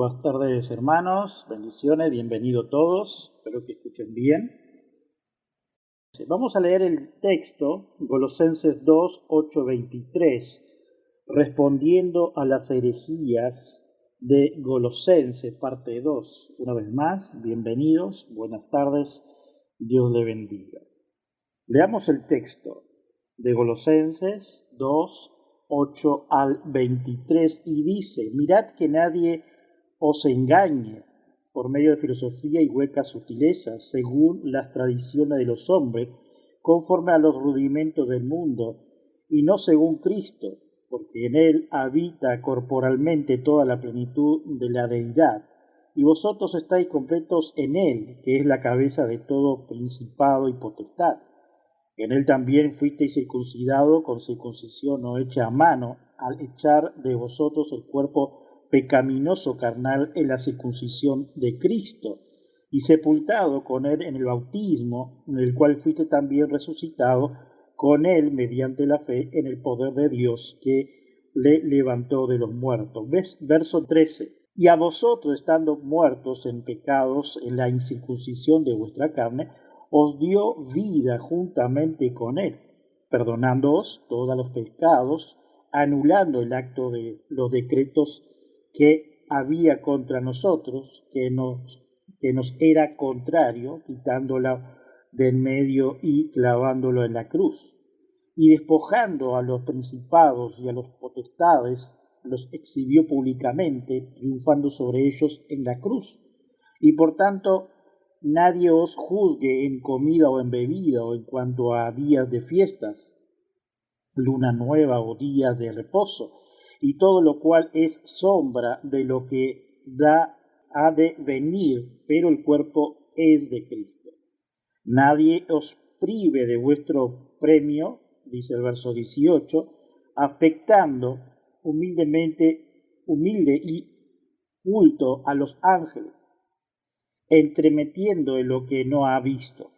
buenas tardes, hermanos, bendiciones, bienvenidos todos, espero que escuchen bien. Vamos a leer el texto, Colosenses 2, 8, 23, respondiendo a las herejías de Colosenses, parte 2. Una vez más, bienvenidos, buenas tardes, Dios le bendiga. Leamos el texto de Colosenses 2, 8 al 23 y dice: mirad que nadie os engañe por medio de filosofía y huecas sutilezas, según las tradiciones de los hombres, conforme a los rudimentos del mundo, y no según Cristo, porque en él habita corporalmente toda la plenitud de la deidad, y vosotros estáis completos en él, que es la cabeza de todo principado y potestad. En él también fuisteis circuncidado con circuncisión no hecha a mano, al echar de vosotros el cuerpo pecaminoso carnal en la circuncisión de Cristo, y sepultado con él en el bautismo, en el cual fuiste también resucitado con él mediante la fe en el poder de Dios que le levantó de los muertos. Verso 13. Y a vosotros, estando muertos en pecados, en la incircuncisión de vuestra carne, os dio vida juntamente con él, perdonándoos todos los pecados, anulando el acto de los decretos que había contra nosotros, que nos era contrario, quitándola del medio y clavándolo en la cruz. Y despojando a los principados y a los potestades, los exhibió públicamente, triunfando sobre ellos en la cruz. Y por tanto, nadie os juzgue en comida o en bebida, o en cuanto a días de fiestas, luna nueva o días de reposo, y todo lo cual es sombra de lo que ha de venir, pero el cuerpo es de Cristo. Nadie os prive de vuestro premio, dice el verso 18, afectando humilde y culto a los ángeles, entremetiendo en lo que no ha visto,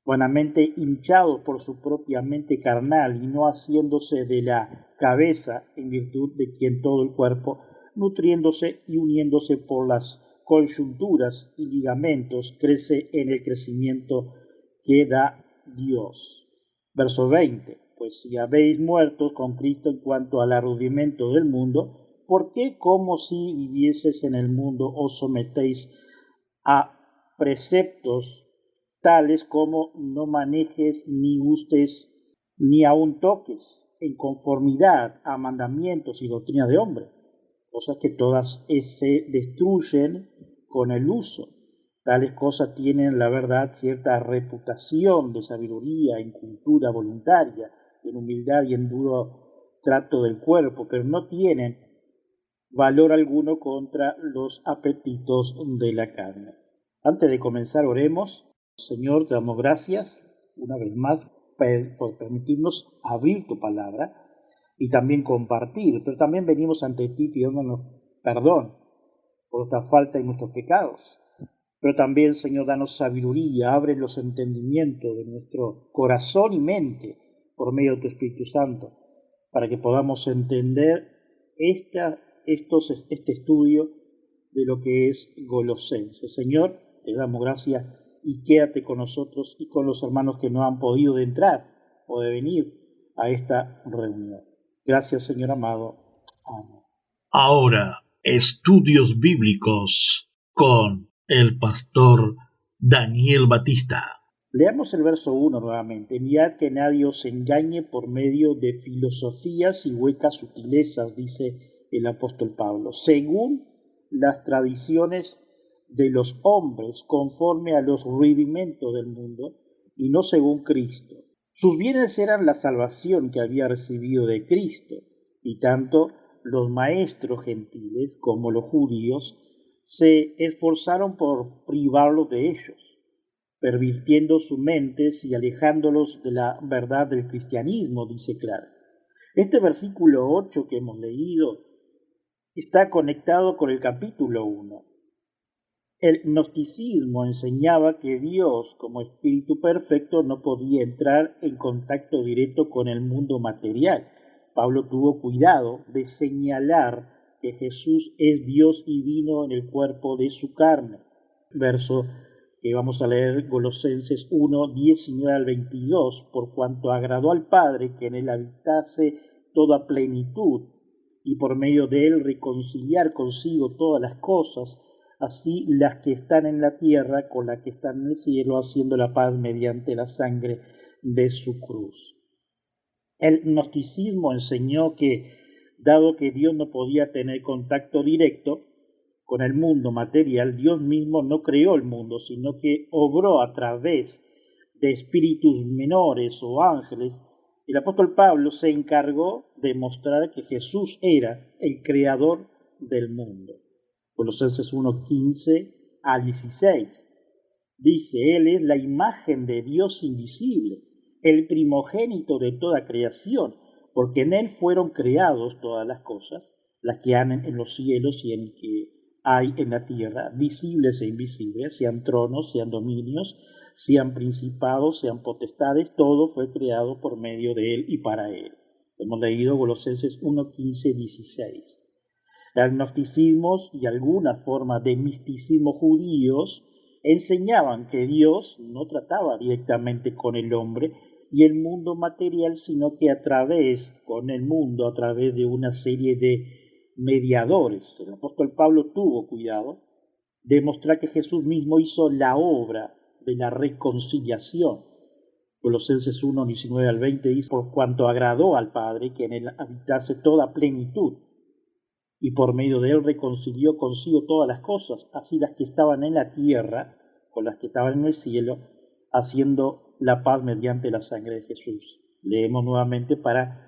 vanamente hinchado por su propia mente carnal y no haciéndose de la cabeza, en virtud de quien todo el cuerpo, nutriéndose y uniéndose por las coyunturas y ligamentos, crece en el crecimiento que da Dios. Verso 20. Pues si habéis muerto con Cristo en cuanto al rudimento del mundo, ¿por qué, como si vivieseis en el mundo, os sometéis a preceptos tales como no manejes ni gustes ni aun toques, en conformidad a mandamientos y doctrina de hombre, cosas que todas se destruyen con el uso? Tales cosas tienen, la verdad, cierta reputación de sabiduría en cultura voluntaria, en humildad y en duro trato del cuerpo, pero no tienen valor alguno contra los apetitos de la carne. Antes de comenzar, oremos. Señor, te damos gracias una vez más por permitirnos abrir tu palabra y también compartir, pero también venimos ante ti pidiéndonos perdón por nuestra falta y nuestros pecados. Pero también, Señor, danos sabiduría, abre los entendimientos de nuestro corazón y mente por medio de tu Espíritu Santo, para que podamos entender este estudio de lo que es Colosenses. Señor, te damos gracias y quédate con nosotros y con los hermanos que no han podido entrar o de venir a esta reunión. Gracias, Señor amado. Amén. Ahora, estudios bíblicos con el pastor Daniel Batista. Leamos el verso 1 nuevamente. Mirad que nadie os engañe por medio de filosofías y huecas sutilezas, dice el apóstol Pablo, según las tradiciones de los hombres, conforme a los rudimentos del mundo, y no según Cristo. Sus bienes eran la salvación que había recibido de Cristo, y tanto los maestros gentiles como los judíos se esforzaron por privarlos de ellos, pervirtiendo sus mentes y alejándolos de la verdad del cristianismo, dice claro. Este versículo 8 que hemos leído está conectado con el capítulo 1. El gnosticismo enseñaba que Dios, como espíritu perfecto, no podía entrar en contacto directo con el mundo material. Pablo tuvo cuidado de señalar que Jesús es Dios y vino en el cuerpo de su carne. Verso que vamos a leer, Colosenses 1, 19 al 22, por cuanto agradó al Padre que en él habitase toda plenitud, y por medio de él reconciliar consigo todas las cosas, así las que están en la tierra con las que están en el cielo, haciendo la paz mediante la sangre de su cruz. El gnosticismo enseñó que, dado que Dios no podía tener contacto directo con el mundo material, Dios mismo no creó el mundo, sino que obró a través de espíritus menores o ángeles. El apóstol Pablo se encargó de mostrar que Jesús era el creador del mundo. Colosenses 1, 15 a 16. Dice, Él es la imagen de Dios invisible, el primogénito de toda creación, porque en Él fueron creados todas las cosas, las que han en los cielos y en que hay en la tierra, visibles e invisibles, sean tronos, sean dominios, sean principados, sean potestades, todo fue creado por medio de Él y para Él. Hemos leído Colosenses 1, 15, 16. Agnosticismos y algunas formas de misticismo judíos enseñaban que Dios no trataba directamente con el hombre y el mundo material, sino que a través de una serie de mediadores. El apóstol Pablo tuvo cuidado de mostrar que Jesús mismo hizo la obra de la reconciliación. Colosenses 1, 19 al 20 dice, por cuanto agradó al Padre que en él habitase toda plenitud, y por medio de él reconcilió consigo todas las cosas, así las que estaban en la tierra con las que estaban en el cielo, haciendo la paz mediante la sangre de Jesús. Leemos nuevamente para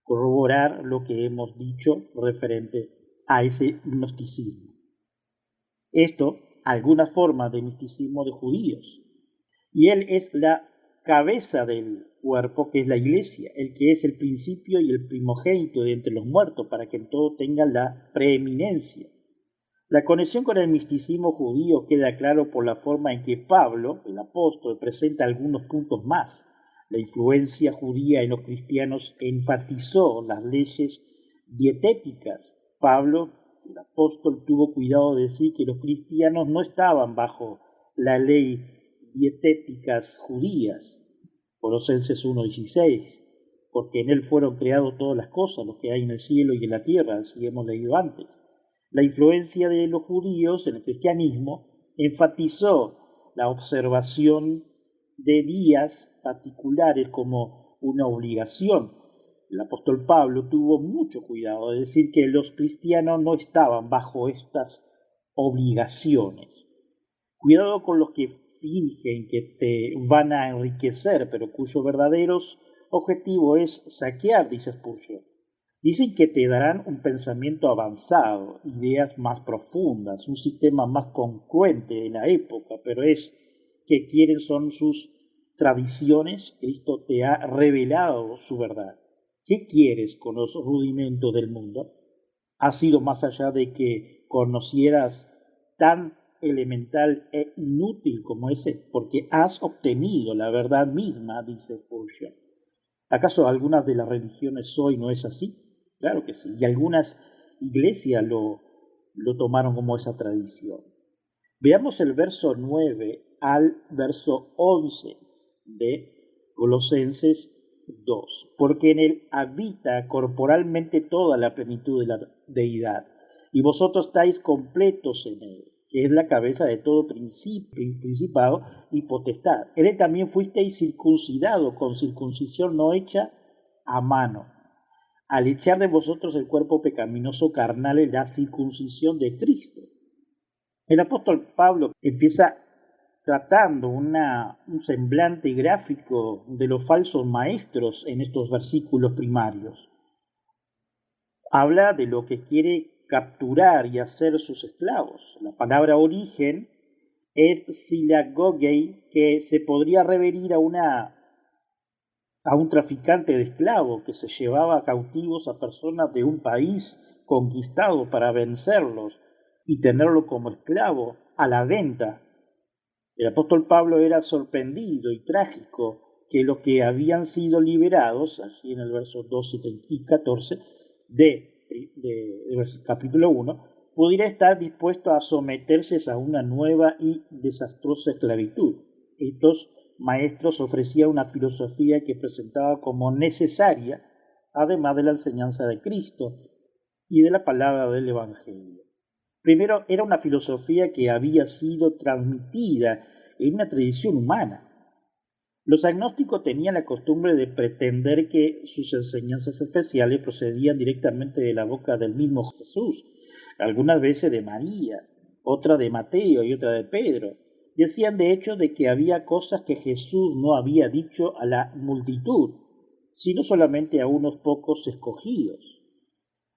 corroborar lo que hemos dicho referente a ese gnosticismo. Esto, algunas formas de misticismo de judíos. Y él es la cabeza del cuerpo, que es la iglesia, el que es el principio y el primogénito de entre los muertos, para que en todo tenga la preeminencia. La conexión con el misticismo judío queda claro por la forma en que Pablo, el apóstol, presenta algunos puntos más. La influencia judía en los cristianos enfatizó las leyes dietéticas. Pablo, el apóstol, tuvo cuidado de decir que los cristianos no estaban bajo la ley dietéticas judías, Colosenses 1:16, porque en él fueron creadas todas las cosas, lo que hay en el cielo y en la tierra, así hemos leído antes. La influencia de los judíos en el cristianismo enfatizó la observación de días particulares como una obligación. El apóstol Pablo tuvo mucho cuidado de decir que los cristianos no estaban bajo estas obligaciones. Cuidado con los que fingen que te van a enriquecer, pero cuyo verdadero objetivo es saquear, dice Spurgeon. Dicen que te darán un pensamiento avanzado, ideas más profundas, un sistema más congruente de la época, pero es que quieren son sus tradiciones. Cristo te ha revelado su verdad. ¿Qué quieres con los rudimentos del mundo? Ha sido más allá de que conocieras tan elemental e inútil como ese, porque has obtenido la verdad misma, dice Spurgeon. ¿Acaso algunas de las religiones hoy no es así? Claro que sí, y algunas iglesias lo tomaron como esa tradición. Veamos el verso 9 al verso 11 de Colosenses 2. Porque en él habita corporalmente toda la plenitud de la deidad, y vosotros estáis completos en él, que es la cabeza de todo principado y potestad. En él también fuisteis circuncidado con circuncisión no hecha a mano, al echar de vosotros el cuerpo pecaminoso carnal en la circuncisión de Cristo. El apóstol Pablo empieza tratando un semblante gráfico de los falsos maestros en estos versículos primarios. Habla de lo que quiere capturar y hacer sus esclavos. La palabra origen es silagogei, que se podría referir a un traficante de esclavos que se llevaba cautivos a personas de un país conquistado para vencerlos y tenerlo como esclavo a la venta. El apóstol Pablo era sorprendido y trágico que los que habían sido liberados, allí en el verso 12 y 14, de capítulo 1, pudiera estar dispuesto a someterse a una nueva y desastrosa esclavitud. Estos maestros ofrecían una filosofía que presentaba como necesaria, además de la enseñanza de Cristo y de la palabra del Evangelio. Primero, era una filosofía que había sido transmitida en una tradición humana. Los agnósticos tenían la costumbre de pretender que sus enseñanzas especiales procedían directamente de la boca del mismo Jesús, algunas veces de María, otra de Mateo y otra de Pedro. Decían de hecho de que había cosas que Jesús no había dicho a la multitud, sino solamente a unos pocos escogidos.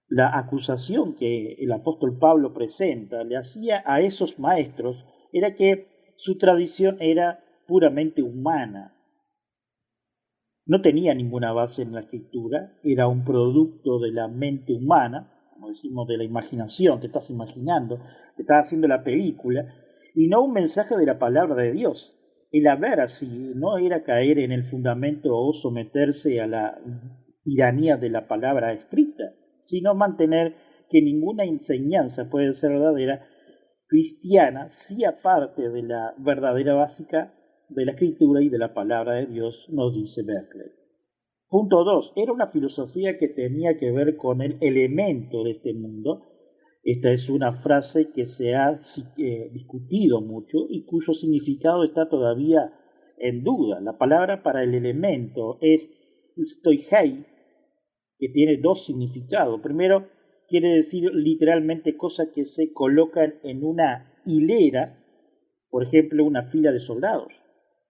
La acusación que el apóstol Pablo presenta le hacía a esos maestros era que su tradición era puramente humana. No tenía ninguna base en la escritura, era un producto de la mente humana, como decimos, de la imaginación, te estás imaginando, te estás haciendo la película, y no un mensaje de la palabra de Dios. El hablar así no era caer en el fundamento o someterse a la tiranía de la palabra escrita, sino mantener que ninguna enseñanza puede ser verdadera cristiana si aparte de la verdadera básica de la escritura y de la palabra de Dios, nos dice Berkeley. Punto 2. Era una filosofía que tenía que ver con el elemento de este mundo. Esta es una frase que se ha discutido mucho y cuyo significado está todavía en duda. La palabra para el elemento es stoichei, que tiene dos significados. Primero, quiere decir literalmente cosas que se colocan en una hilera, por ejemplo, una fila de soldados.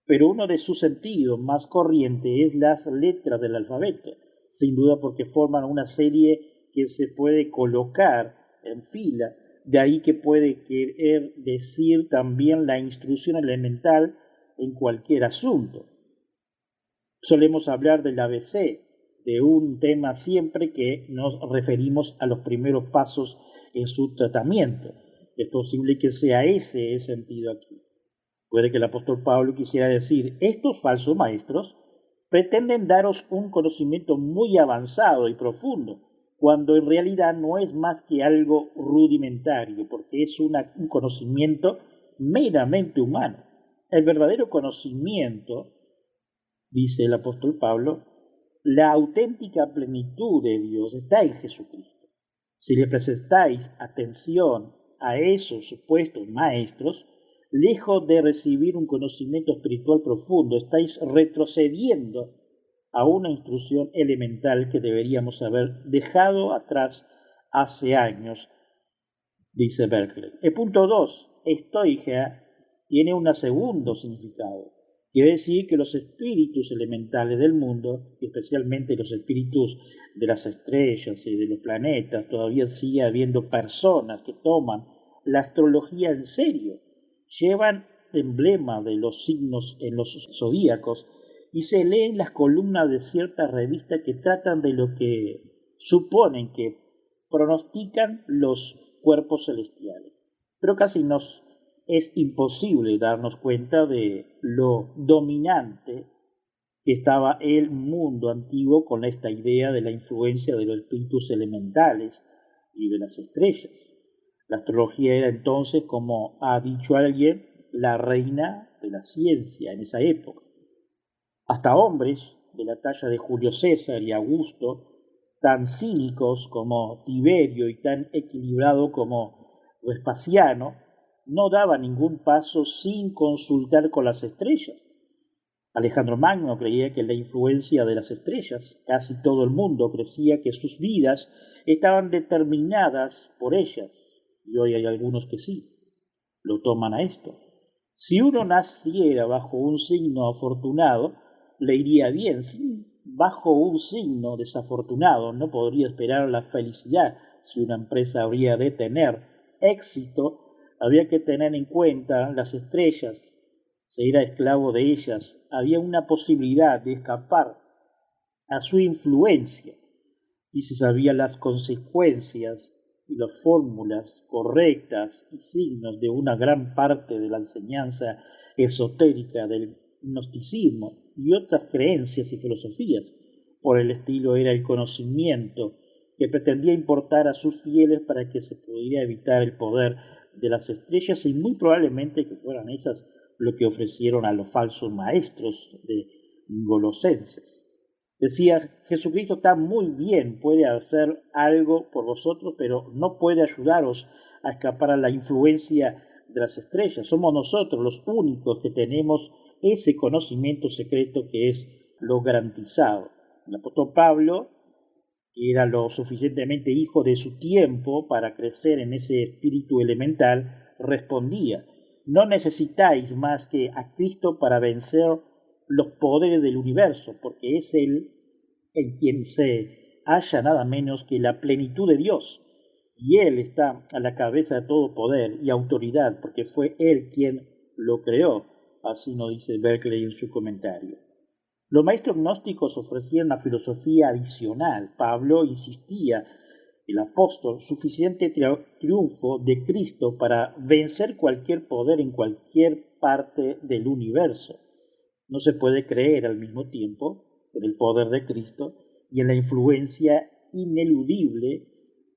Pero uno de sus sentidos más corriente es las letras del alfabeto, sin duda porque forman una serie que se puede colocar en fila, de ahí que puede querer decir también la instrucción elemental en cualquier asunto. Solemos hablar del ABC, de un tema siempre que nos referimos a los primeros pasos en su tratamiento. Es posible que sea ese el sentido aquí. Puede que el apóstol Pablo quisiera decir, estos falsos maestros pretenden daros un conocimiento muy avanzado y profundo, cuando en realidad no es más que algo rudimentario, porque es un conocimiento meramente humano. El verdadero conocimiento, dice el apóstol Pablo, la auténtica plenitud de Dios está en Jesucristo. Si le prestáis atención a esos supuestos maestros, lejos de recibir un conocimiento espiritual profundo, estáis retrocediendo a una instrucción elemental que deberíamos haber dejado atrás hace años, dice Berkeley. El punto 2, estoigia, tiene un segundo significado. Quiere decir que los espíritus elementales del mundo, especialmente los espíritus de las estrellas y de los planetas, todavía sigue habiendo personas que toman la astrología en serio, llevan emblema de los signos en los zodíacos y se leen las columnas de ciertas revistas que tratan de lo que suponen que pronostican los cuerpos celestiales. Pero casi nos es imposible darnos cuenta de lo dominante que estaba el mundo antiguo con esta idea de la influencia de los espíritus elementales y de las estrellas. La astrología era entonces, como ha dicho alguien, la reina de la ciencia en esa época. Hasta hombres de la talla de Julio César y Augusto, tan cínicos como Tiberio y tan equilibrado como Vespasiano, no daba ningún paso sin consultar con las estrellas. Alejandro Magno creía que la influencia de las estrellas, casi todo el mundo creía que sus vidas estaban determinadas por ellas, y hoy hay algunos que sí, lo toman a esto. Si uno naciera bajo un signo afortunado, le iría bien. Si bajo un signo desafortunado no podría esperar la felicidad. Si una empresa habría de tener éxito, había que tener en cuenta las estrellas, se era esclavo de ellas. Había una posibilidad de escapar a su influencia si se sabían las consecuencias y las fórmulas correctas y signos de una gran parte de la enseñanza esotérica del gnosticismo y otras creencias y filosofías. Por el estilo era el conocimiento que pretendía importar a sus fieles para que se pudiera evitar el poder de las estrellas, y muy probablemente que fueran esas lo que ofrecieron a los falsos maestros de Golosenses. Decía, Jesucristo está muy bien, puede hacer algo por vosotros, pero no puede ayudaros a escapar a la influencia de las estrellas. Somos nosotros los únicos que tenemos ese conocimiento secreto que es lo garantizado. El apóstol Pablo, que era lo suficientemente hijo de su tiempo para crecer en ese espíritu elemental, respondía, no necesitáis más que a Cristo para vencer los poderes del universo, porque es Él en quien se halla nada menos que la plenitud de Dios, y Él está a la cabeza de todo poder y autoridad, porque fue Él quien lo creó, así nos dice Berkeley en su comentario. Los maestros gnósticos ofrecían una filosofía adicional. Pablo insistía, el apóstol, suficiente triunfo de Cristo para vencer cualquier poder en cualquier parte del universo. No se puede creer al mismo tiempo en el poder de Cristo y en la influencia ineludible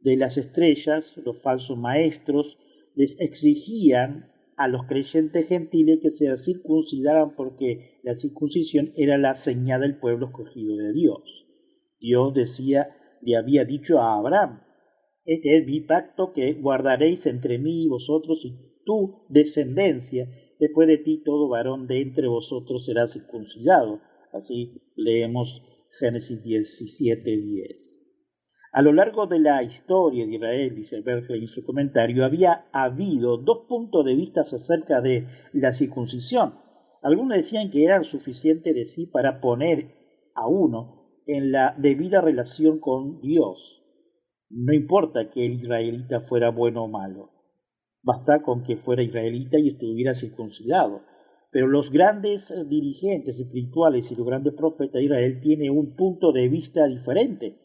de las estrellas. Los falsos maestros les exigían a los creyentes gentiles que se circuncidaran porque la circuncisión era la señal del pueblo escogido de Dios. Dios decía, le había dicho a Abraham, este es mi pacto que guardaréis entre mí y vosotros y tu descendencia. Después de ti todo varón de entre vosotros será circuncidado. Así leemos Génesis 17:10. A lo largo de la historia de Israel, dice Berkeley en su comentario, había habido dos puntos de vista acerca de la circuncisión. Algunos decían que era suficiente de sí para poner a uno en la debida relación con Dios. No importa que el israelita fuera bueno o malo, basta con que fuera israelita y estuviera circuncidado. Pero los grandes dirigentes espirituales y los grandes profetas de Israel tienen un punto de vista diferente.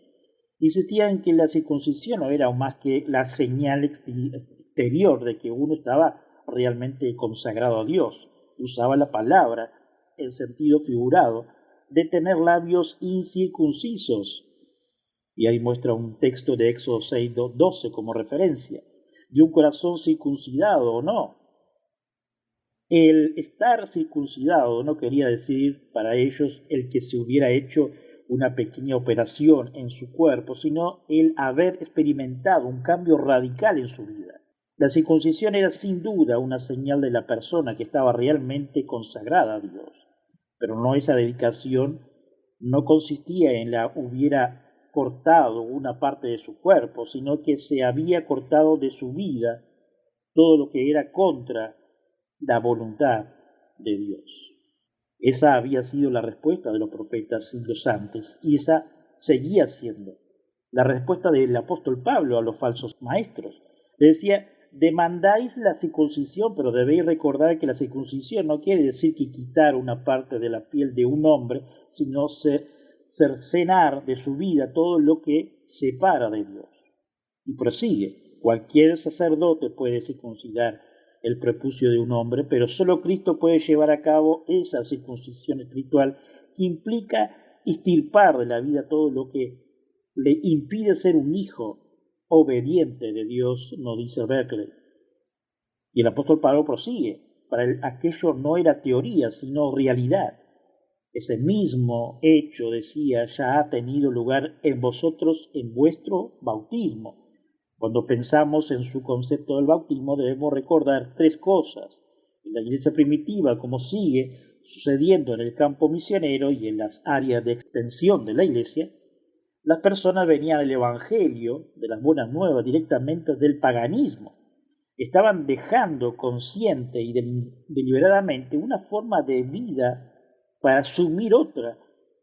Insistían que la circuncisión no era más que la señal exterior de que uno estaba realmente consagrado a Dios. Usaba la palabra en sentido figurado de tener labios incircuncisos. Y ahí muestra un texto de Éxodo 6:12 como referencia, de un corazón circuncidado o no. El estar circuncidado no quería decir para ellos el que se hubiera hecho una pequeña operación en su cuerpo, sino el haber experimentado un cambio radical en su vida. La circuncisión era sin duda una señal de la persona que estaba realmente consagrada a Dios, pero no, esa dedicación no consistía en la hubiera cortado una parte de su cuerpo, sino que se había cortado de su vida todo lo que era contra la voluntad de Dios. Esa había sido la respuesta de los profetas siglos antes, y esa seguía siendo la respuesta del apóstol Pablo a los falsos maestros. Le decía, demandáis la circuncisión, pero debéis recordar que la circuncisión no quiere decir que quitar una parte de la piel de un hombre, sino cercenar de su vida todo lo que separa de Dios. Y prosigue, cualquier sacerdote puede circuncidar el prepucio de un hombre, pero solo Cristo puede llevar a cabo esa circuncisión espiritual que implica extirpar de la vida todo lo que le impide ser un hijo obediente de Dios, nos dice Berkeley. Y el apóstol Pablo prosigue, para él aquello no era teoría, sino realidad. Ese mismo hecho, decía, ya ha tenido lugar en vosotros en vuestro bautismo. Cuando pensamos en su concepto del bautismo debemos recordar tres cosas. En la iglesia primitiva, como sigue sucediendo en el campo misionero y en las áreas de extensión de la iglesia, las personas venían al evangelio de las buenas nuevas directamente del paganismo. Estaban dejando consciente y deliberadamente una forma de vida para asumir otra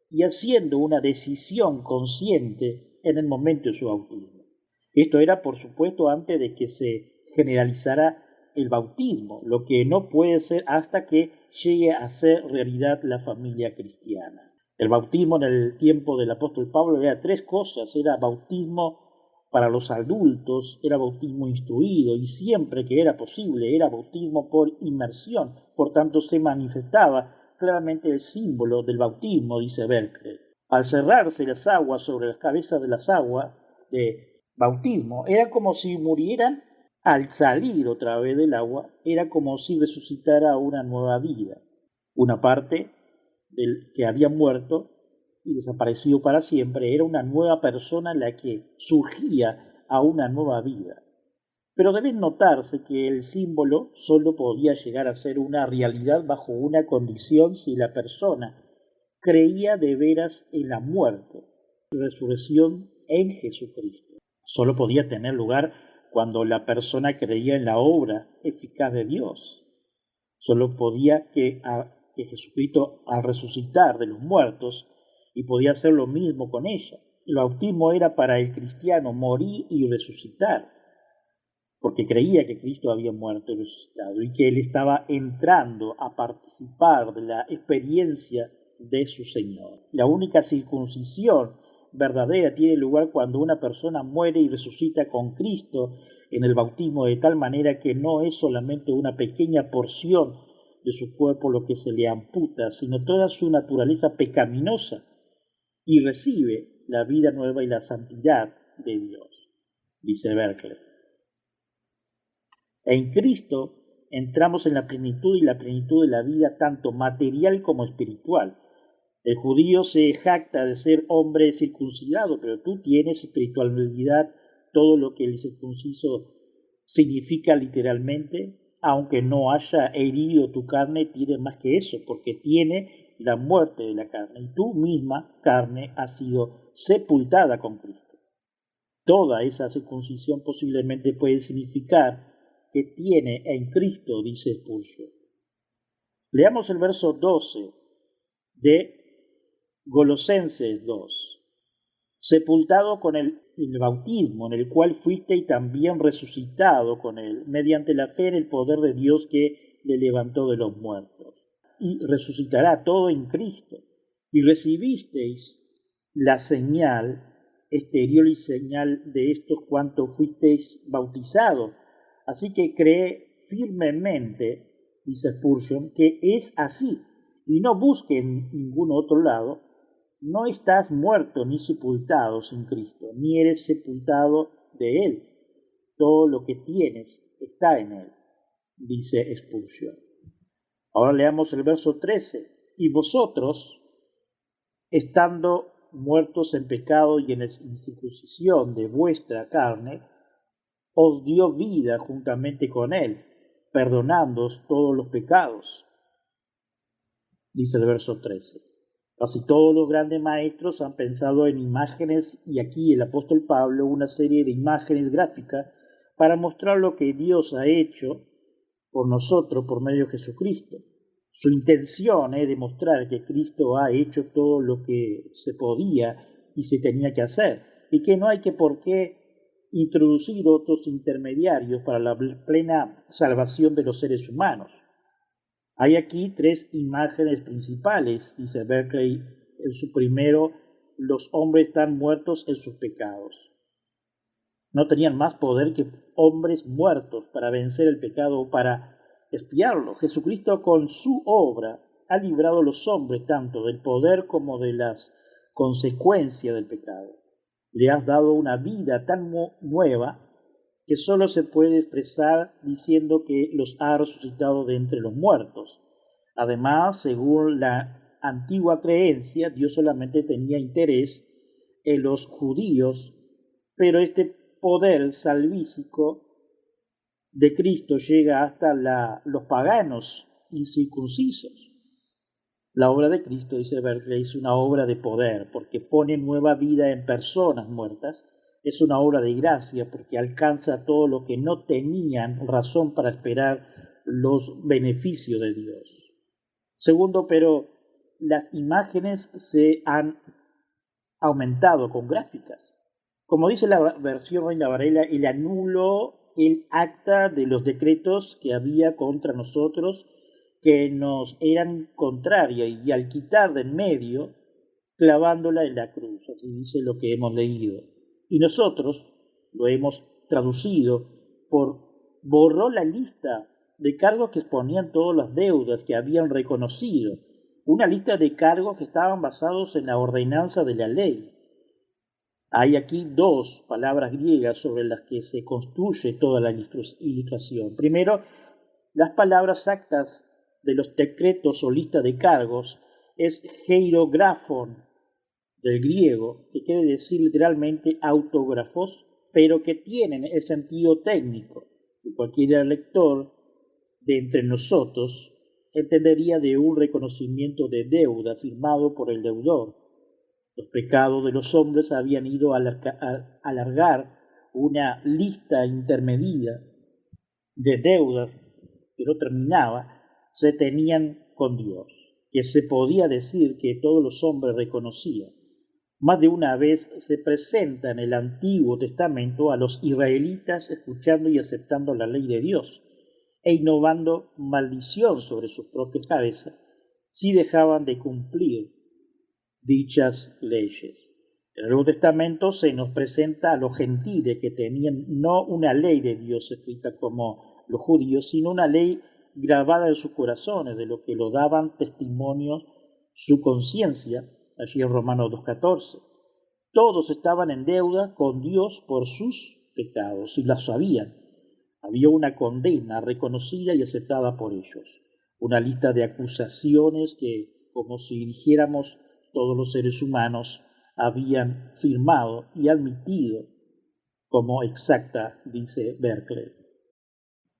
y haciendo una decisión consciente en el momento de su bautismo. Esto era, por supuesto, antes de que se generalizara el bautismo, lo que no puede ser hasta que llegue a ser realidad la familia cristiana. El bautismo en el tiempo del apóstol Pablo era tres cosas: era bautismo para los adultos, era bautismo instruido, y siempre que era posible era bautismo por inmersión. Por tanto, se manifestaba claramente el símbolo del bautismo, dice Berkeley. Al cerrarse las aguas sobre las cabezas de las aguas, de bautismo. Era como si murieran al salir otra vez del agua, era como si resucitara una nueva vida. Una parte del que había muerto y desaparecido para siempre era una nueva persona la que surgía a una nueva vida. Pero debe notarse que el símbolo solo podía llegar a ser una realidad bajo una condición si la persona creía de veras en la muerte y resurrección en Jesucristo. Solo podía tener lugar cuando la persona creía en la obra eficaz de Dios. Solo podía que Jesucristo al resucitar de los muertos y podía hacer lo mismo con ella. El bautismo era para el cristiano morir y resucitar, porque creía que Cristo había muerto y resucitado y que él estaba entrando a participar de la experiencia de su Señor. La única circuncisión verdadera tiene lugar cuando una persona muere y resucita con Cristo en el bautismo, de tal manera que no es solamente una pequeña porción de su cuerpo lo que se le amputa, sino toda su naturaleza pecaminosa, y recibe la vida nueva y la santidad de Dios, dice Berkeley. En Cristo entramos en la plenitud y la plenitud de la vida, tanto material como espiritual. El judío se jacta de ser hombre circuncidado, pero tú tienes espiritualidad, todo lo que el circunciso significa literalmente, aunque no haya herido tu carne, tiene más que eso, porque tiene la muerte de la carne, y tu misma carne ha sido sepultada con Cristo. Toda esa circuncisión posiblemente puede significar que tiene en Cristo, dice Spurgeon. Leamos el verso 12 de Colosenses 2. Sepultado con el bautismo, en el cual fuisteis también resucitado con él, mediante la fe en el poder de Dios que le levantó de los muertos. Y resucitará todo en Cristo. Y recibisteis la señal exterior y señal de estos cuantos fuisteis bautizados. Así que cree firmemente, dice Spurgeon, que es así, y no busque en ningún otro lado. No estás muerto ni sepultado sin Cristo, ni eres sepultado de Él. Todo lo que tienes está en Él, dice Spurgeon. Ahora leamos el verso 13. Y vosotros, estando muertos en pecado y en incircuncisión de vuestra carne, os dio vida juntamente con Él, perdonándoos todos los pecados, dice el verso 13. Casi todos los grandes maestros han pensado en imágenes, y aquí el apóstol Pablo una serie de imágenes gráficas para mostrar lo que Dios ha hecho por nosotros por medio de Jesucristo. Su intención es demostrar que Cristo ha hecho todo lo que se podía y se tenía que hacer, y que no hay que por qué introducir otros intermediarios para la plena salvación de los seres humanos. Hay aquí tres imágenes principales, dice Berkeley en su primero: los hombres están muertos en sus pecados. No tenían más poder que hombres muertos para vencer el pecado o para expiarlo. Jesucristo con su obra ha librado a los hombres tanto del poder como de las consecuencias del pecado. Le has dado una vida tan nueva que solo se puede expresar diciendo que los ha resucitado de entre los muertos. Además, según la antigua creencia, Dios solamente tenía interés en los judíos, pero este poder salvífico de Cristo llega hasta los paganos incircuncisos. La obra de Cristo, dice Berkeley, es una obra de poder porque pone nueva vida en personas muertas. Es una obra de gracia porque alcanza todo lo que no tenían razón para esperar los beneficios de Dios. Segundo, pero las imágenes se han aumentado con gráficas. Como dice la versión Reina Varela, él anuló el acta de los decretos que había contra nosotros, que nos eran contrarias, y al quitar de en medio, clavándola en la cruz. Así dice lo que hemos leído. Y nosotros lo hemos traducido por borró la lista de cargos que exponían todas las deudas que habían reconocido. Una lista de cargos que estaban basados en la ordenanza de la ley. Hay aquí dos palabras griegas sobre las que se construye toda la ilustración. Primero, las palabras actas de los decretos o lista de cargos es heirografon del griego, que quiere decir literalmente autógrafos, pero que tienen el sentido técnico que cualquier lector de entre nosotros entendería de un reconocimiento de deuda firmado por el deudor. Los pecados de los hombres habían ido a alargar una lista intermedia de deudas que no terminaba, se tenían con Dios, que se podía decir que todos los hombres reconocían. Más de una vez se presenta en el Antiguo Testamento a los israelitas escuchando y aceptando la ley de Dios e innovando maldición sobre sus propias cabezas si dejaban de cumplir dichas leyes. En el Nuevo Testamento se nos presenta a los gentiles que tenían no una ley de Dios escrita como los judíos, sino una ley grabada en sus corazones, de lo que lo daban testimonio su conciencia, allí en Romanos 2:14. Todos estaban en deuda con Dios por sus pecados y las sabían. Había una condena reconocida y aceptada por ellos, una lista de acusaciones que, como si dijéramos todos los seres humanos, habían firmado y admitido como exacta, dice Berkeley.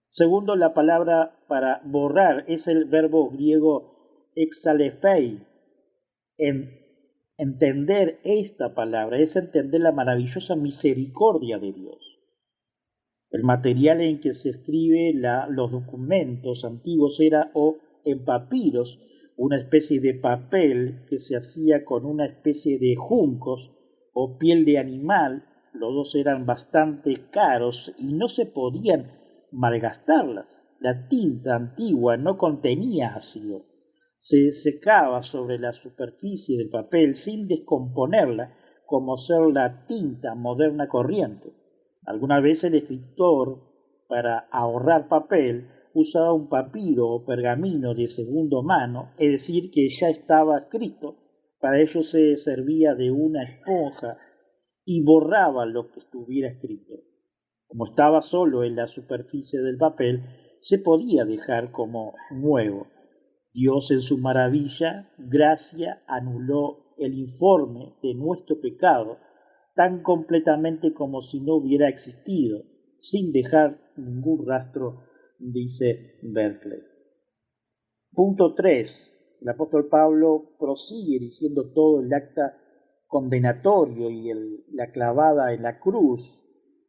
Segundo, la palabra para borrar es el verbo griego exalefei. Entender esta palabra es entender la maravillosa misericordia de Dios. El material en que se escribe los documentos antiguos era o en papiros, una especie de papel que se hacía con una especie de juncos o piel de animal. Los dos eran bastante caros y no se podían malgastarlas. La tinta antigua no contenía ácido. Se secaba sobre la superficie del papel sin descomponerla, como ser la tinta moderna corriente. Alguna vez el escritor, para ahorrar papel, usaba un papiro o pergamino de segunda mano, es decir, que ya estaba escrito. Para ello se servía de una esponja y borraba lo que estuviera escrito. Como estaba solo en la superficie del papel, se podía dejar como nuevo. Dios en su maravilla, gracia, anuló el informe de nuestro pecado tan completamente como si no hubiera existido, sin dejar ningún rastro, dice Berkeley. Punto 3. El apóstol Pablo prosigue diciendo todo el acta condenatorio y la clavada en la cruz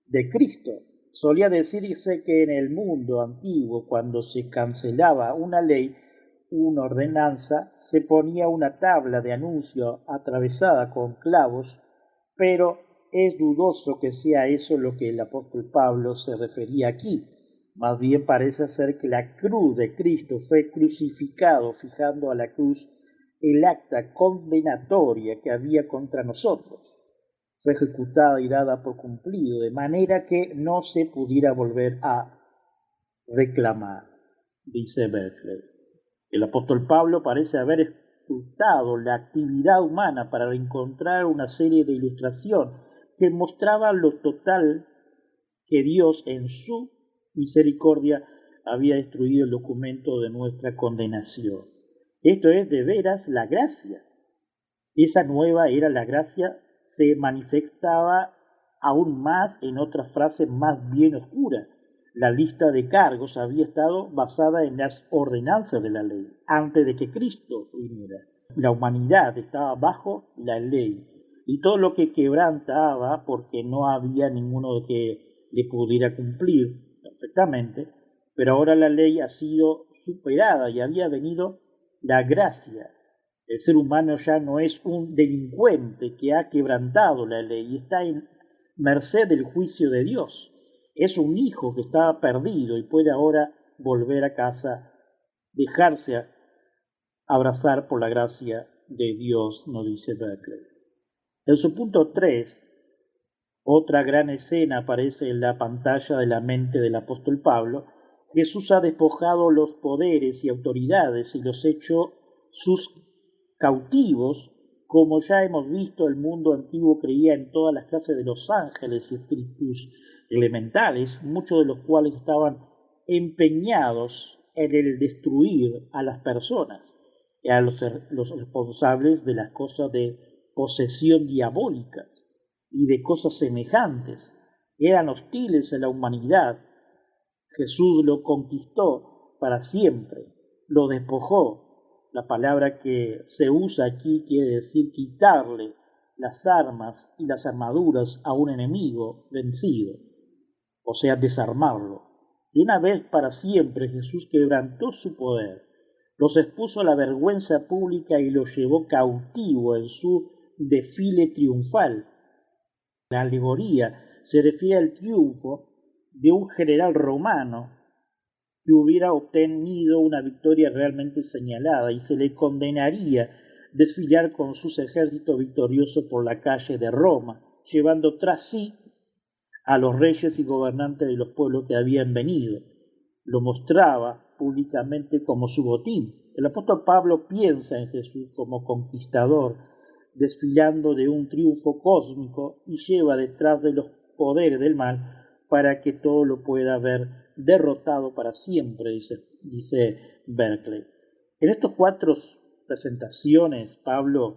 de Cristo. Solía decirse que en el mundo antiguo, cuando se cancelaba una ley, una ordenanza, se ponía una tabla de anuncio atravesada con clavos, pero es dudoso que sea eso lo que el apóstol Pablo se refería aquí. Más bien parece ser que la cruz de Cristo fue crucificado, fijando a la cruz el acta condenatoria que había contra nosotros. Fue ejecutada y dada por cumplido, de manera que no se pudiera volver a reclamar, dice Berkeley. El apóstol Pablo parece haber escrutado la actividad humana para encontrar una serie de ilustración que mostraba lo total que Dios en su misericordia había destruido el documento de nuestra condenación. Esto es de veras la gracia. Esa nueva era la gracia, se manifestaba aún más en otra frase más bien oscura. La lista de cargos había estado basada en las ordenanzas de la ley, antes de que Cristo viniera. La humanidad estaba bajo la ley, y todo lo que quebrantaba, porque no había ninguno que le pudiera cumplir perfectamente, pero ahora la ley ha sido superada y había venido la gracia. El ser humano ya no es un delincuente que ha quebrantado la ley y está en merced del juicio de Dios. Es un hijo que estaba perdido y puede ahora volver a casa, dejarse abrazar por la gracia de Dios, nos dice Berkeley. En su punto 3, otra gran escena aparece en la pantalla de la mente del apóstol Pablo. Jesús ha despojado los poderes y autoridades y los hecho sus cautivos Como ya hemos visto, el mundo antiguo creía en todas las clases de los ángeles y espíritus elementales, muchos de los cuales estaban empeñados en el destruir a las personas y a los responsables de las cosas de posesión diabólica y de cosas semejantes. Eran hostiles a la humanidad. Jesús lo conquistó para siempre, lo despojó. La palabra que se usa aquí quiere decir quitarle las armas y las armaduras a un enemigo vencido, o sea, desarmarlo. De una vez para siempre Jesús quebrantó su poder, los expuso a la vergüenza pública y los llevó cautivo en su desfile triunfal. La alegoría se refiere al triunfo de un general romano que hubiera obtenido una victoria realmente señalada y se le condenaría desfilar con sus ejércitos victoriosos por la calle de Roma, llevando tras sí a los reyes y gobernantes de los pueblos que habían venido. Lo mostraba públicamente como su botín. El apóstol Pablo piensa en Jesús como conquistador, desfilando de un triunfo cósmico y lleva detrás de los poderes del mal para que todo lo pueda ver derrotado para siempre, dice Berkeley. En estas 4 presentaciones, Pablo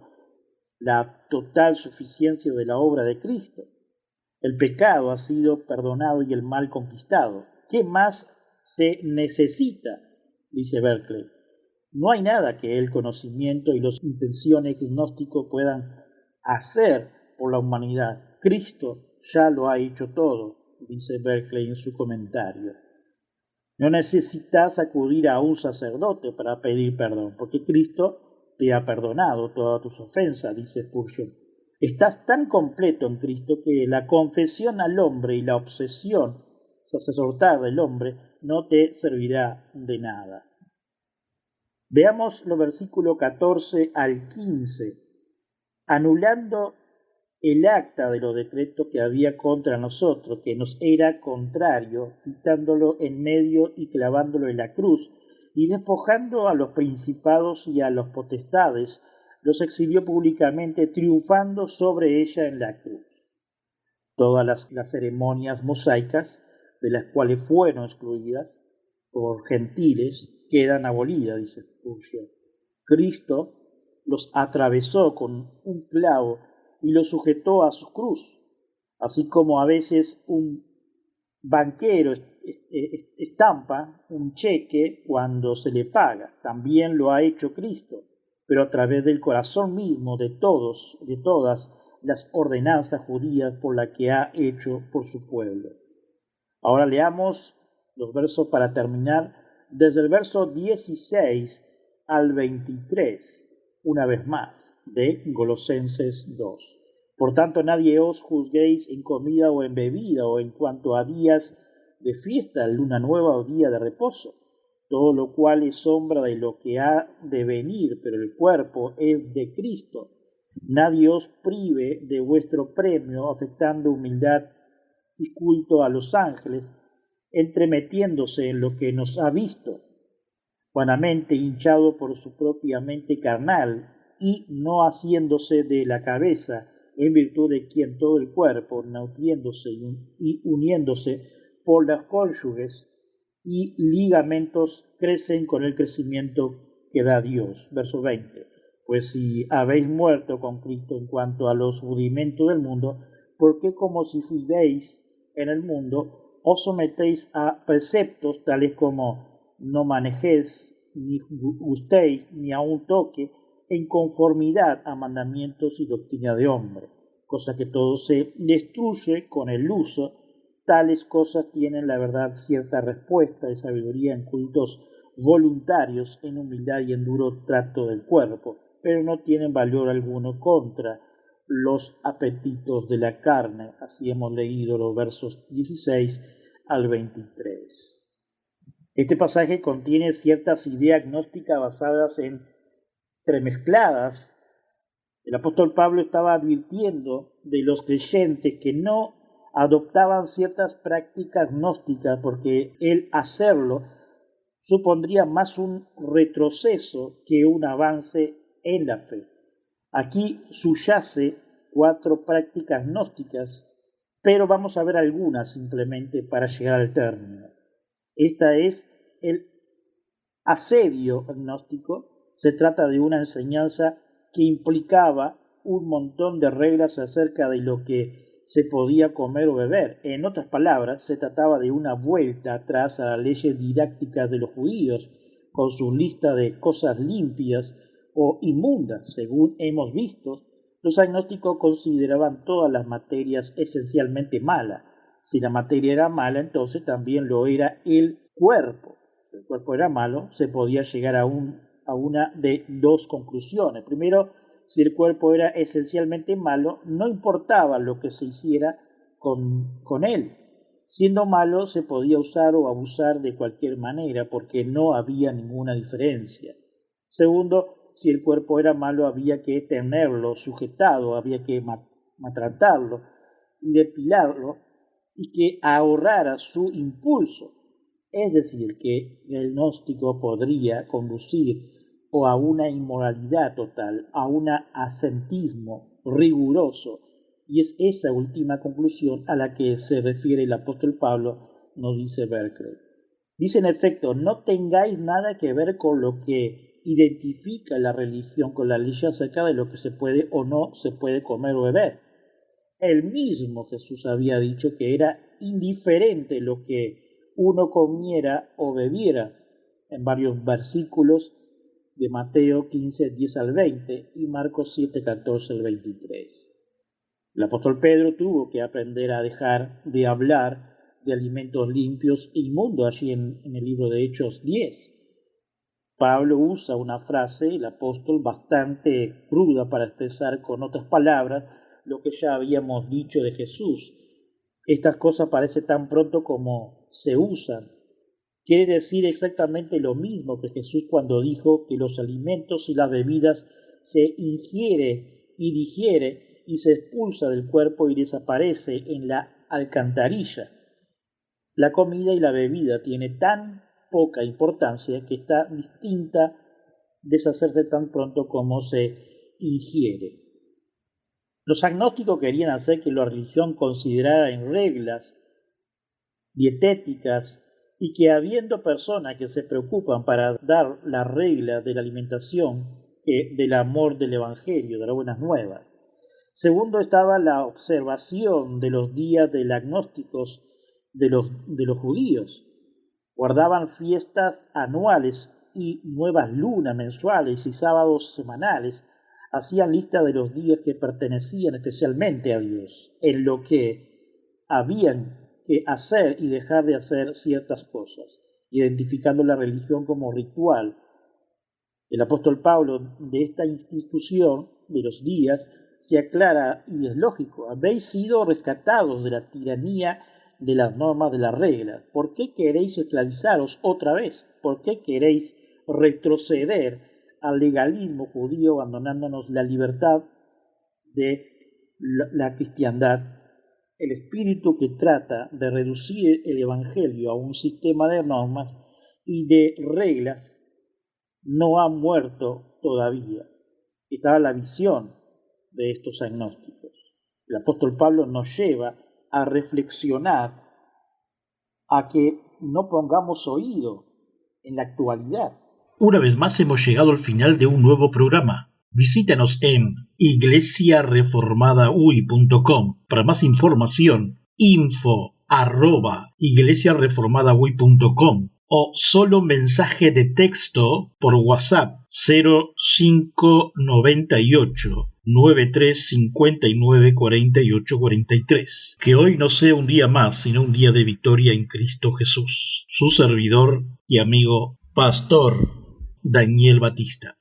la total suficiencia de la obra de Cristo. El pecado ha sido perdonado y el mal conquistado. ¿Qué más se necesita? Dice Berkeley. No hay nada que el conocimiento y las intenciones gnósticos puedan hacer por la humanidad. Cristo ya lo ha hecho todo, dice Berkeley en su comentario. No necesitas acudir a un sacerdote para pedir perdón, porque Cristo te ha perdonado todas tus ofensas, dice Spurgeon. Estás tan completo en Cristo que la confesión al hombre y la obsesión sacerdotal del hombre no te servirá de nada. Veamos los versículos 14 al 15. Anulando el acta de los decretos que había contra nosotros, que nos era contrario, quitándolo en medio y clavándolo en la cruz, y despojando a los principados y a las potestades, los exhibió públicamente, triunfando sobre ella en la cruz. Todas las ceremonias mosaicas, de las cuales fueron excluidas por gentiles, quedan abolidas, dice Spurgeon. Cristo los atravesó con un clavo y los sujetó a su cruz, así como a veces un banquero estampa un cheque cuando se le paga. También lo ha hecho Cristo, pero a través del corazón mismo de todas las ordenanzas judías por la que ha hecho por su pueblo. Ahora leamos los versos para terminar, desde el verso 16 al 23, una vez más, de Colosenses 2. Por tanto, nadie os juzguéis en comida o en bebida, o en cuanto a días de fiesta, luna nueva o día de reposo, todo lo cual es sombra de lo que ha de venir, pero el cuerpo es de Cristo. Nadie os prive de vuestro premio, afectando humildad y culto a los ángeles, entremetiéndose en lo que nos ha visto, vanamente hinchado por su propia mente carnal, y no haciéndose de la cabeza, en virtud de quien todo el cuerpo, nutriéndose y uniéndose por las cónyuges y ligamentos, crecen con el crecimiento que da Dios. Verso 20. Pues si habéis muerto con Cristo en cuanto a los rudimentos del mundo, ¿por qué como si fuisteis en el mundo, os sometéis a preceptos tales como no manejéis, ni gustéis, ni aun toque, en conformidad a mandamientos y doctrina de hombre, cosa que todo se destruye con el uso? Tales cosas tienen, la verdad, cierta respuesta de sabiduría en cultos voluntarios, en humildad y en duro trato del cuerpo, pero no tienen valor alguno contra los apetitos de la carne. Así hemos leído los versos 16 al 23. Este pasaje contiene ciertas ideas gnósticas basadas en entremezcladas. El apóstol Pablo estaba advirtiendo de los creyentes que no adoptaban ciertas prácticas gnósticas, porque el hacerlo supondría más un retroceso que un avance en la fe. Aquí subyace 4 prácticas gnósticas, pero vamos a ver algunas simplemente para llegar al término. Esta es el asedio gnóstico. Se trata de una enseñanza que implicaba un montón de reglas acerca de lo que se podía comer o beber. En otras palabras, se trataba de una vuelta atrás a las leyes didácticas de los judíos, con su lista de cosas limpias o inmundas. Según hemos visto, los agnósticos consideraban todas las materias esencialmente malas. Si la materia era mala, entonces también lo era el cuerpo. Si el cuerpo era malo, se podía llegar a una de 2 conclusiones. Primero, si el cuerpo era esencialmente malo, no importaba lo que se hiciera con él. Siendo malo, se podía usar o abusar de cualquier manera, porque no había ninguna diferencia. Segundo, si el cuerpo era malo, había que tenerlo sujetado, había que maltratarlo y depilarlo, y que ahorrara su impulso. Es decir, que el gnóstico podría conducir o a una inmoralidad total, a un ascetismo riguroso. Y es esa última conclusión a la que se refiere el apóstol Pablo, nos dice Berkeley. Dice en efecto, no tengáis nada que ver con lo que identifica la religión con la ley acerca de lo que se puede o no se puede comer o beber. El mismo Jesús había dicho que era indiferente lo que uno comiera o bebiera en varios versículos de Mateo 15, 10 al 20 y Marcos 7, 14 al 23. El apóstol Pedro tuvo que aprender a dejar de hablar de alimentos limpios e inmundos allí en el libro de Hechos 10. Pablo usa una frase, el apóstol, bastante cruda para expresar con otras palabras lo que ya habíamos dicho de Jesús. Estas cosas parecen tan pronto como se usan. Quiere decir exactamente lo mismo que Jesús cuando dijo que los alimentos y las bebidas se ingiere y digiere y se expulsa del cuerpo y desaparece en la alcantarilla. La comida y la bebida tiene tan poca importancia que está distinta deshacerse tan pronto como se ingiere. Los agnósticos querían hacer que la religión considerara en reglas dietéticas y que habiendo personas que se preocupan para dar la regla de la alimentación del amor del Evangelio, de las buenas nuevas. Segundo estaba la observación de los días de los agnósticos de los judíos. Guardaban fiestas anuales y nuevas lunas mensuales y sábados semanales. Hacían lista de los días que pertenecían especialmente a Dios, en lo que habían que hacer y dejar de hacer ciertas cosas, identificando la religión como ritual. El apóstol Pablo de esta institución de los días se aclara y es lógico. Habéis sido rescatados de la tiranía de las normas de las reglas. ¿Por qué queréis esclavizaros otra vez? ¿Por qué queréis retroceder al legalismo judío abandonándonos la libertad de la cristiandad? El espíritu que trata de reducir el evangelio a un sistema de normas y de reglas no ha muerto todavía. Estaba la visión de estos agnósticos. El apóstol Pablo nos lleva a reflexionar, a que no pongamos oído en la actualidad. Una vez más hemos llegado al final de un nuevo programa. Visítanos en iglesiareformadaui.com. Para más información, info@iglesiareformadaui.com o solo mensaje de texto por WhatsApp 0598 9359 48 43. Que hoy no sea un día más, sino un día de victoria en Cristo Jesús. Su servidor y amigo, Pastor Daniel Batista.